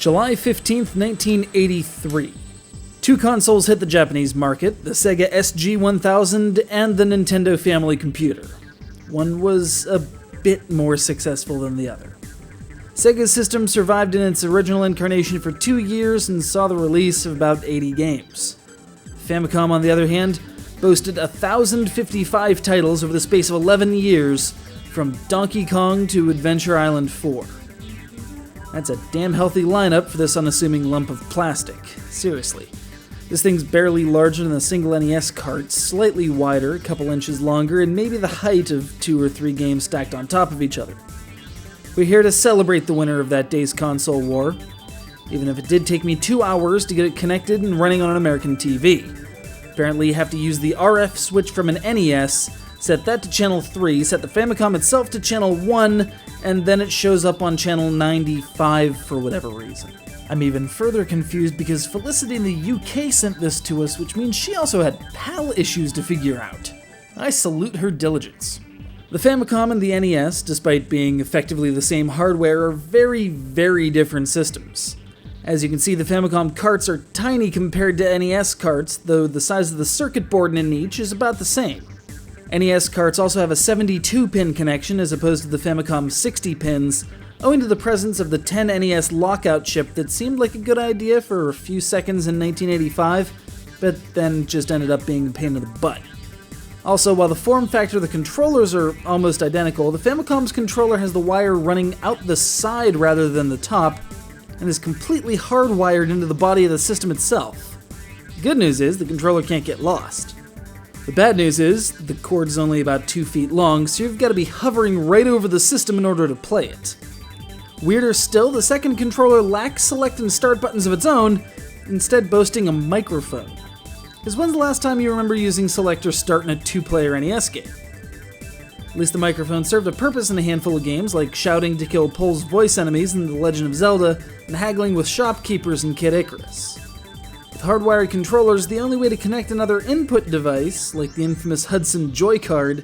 July 15th, 1983. Two consoles hit the Japanese market, the Sega SG-1000 and the Nintendo Family Computer. One was a bit more successful than the other. Sega's system survived in its original incarnation for 2 years and saw the release of about 80 games. Famicom, on the other hand, boasted 1,055 titles over the space of 11 years, from Donkey Kong to Adventure Island 4. That's a damn healthy lineup for this unassuming lump of plastic. Seriously. This thing's barely larger than a single NES cart, slightly wider, a couple inches longer, and maybe the height of 2 or 3 games stacked on top of each other. We're here to celebrate the winner of that day's console war, even if it did take me 2 hours to get it connected and running on an American TV. Apparently you have to use the RF switch from an NES, set that to channel 3, set the Famicom itself to channel 1, and then it shows up on channel 95 for whatever reason. I'm even further confused because Felicity in the UK sent this to us, which means she also had PAL issues to figure out. I salute her diligence. The Famicom and the NES, despite being effectively the same hardware, are very, very different systems. As you can see, the Famicom carts are tiny compared to NES carts, though the size of the circuit board in each is about the same. NES carts also have a 72-pin connection as opposed to the Famicom's 60 pins, owing to the presence of the 10 NES lockout chip that seemed like a good idea for a few seconds in 1985, but then just ended up being a pain in the butt. Also, while the form factor of the controllers are almost identical, the Famicom's controller has the wire running out the side rather than the top, and is completely hardwired into the body of the system itself. The good news is the controller can't get lost. The bad news is the cord is only about 2 feet long, so you've got to be hovering right over the system in order to play it. Weirder still, the second controller lacks select and start buttons of its own, instead boasting a microphone. Because when's the last time you remember using select or start in a 2-player NES game? At least the microphone served a purpose in a handful of games, like shouting to kill Pole's voice enemies in The Legend of Zelda, and haggling with shopkeepers in Kid Icarus. With hardwired controllers, the only way to connect another input device, like the infamous Hudson Joy Card,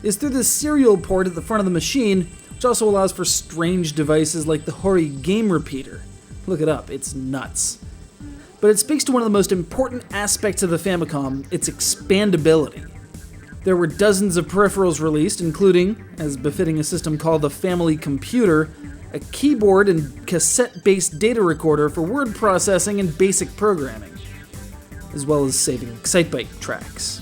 is through the serial port at the front of the machine, which also allows for strange devices like the Hori Game Repeater. Look it up, it's nuts. But it speaks to one of the most important aspects of the Famicom, its expandability. There were dozens of peripherals released, including, as befitting a system called the Family Computer, a keyboard and cassette-based data recorder for word processing and basic programming, as well as saving Excitebike tracks.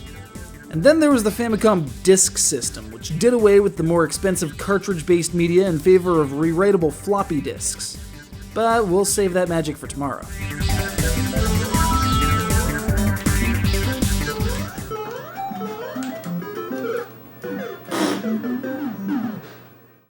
And then there was the Famicom Disk System, which did away with the more expensive cartridge-based media in favor of rewritable floppy disks. But we'll save that magic for tomorrow.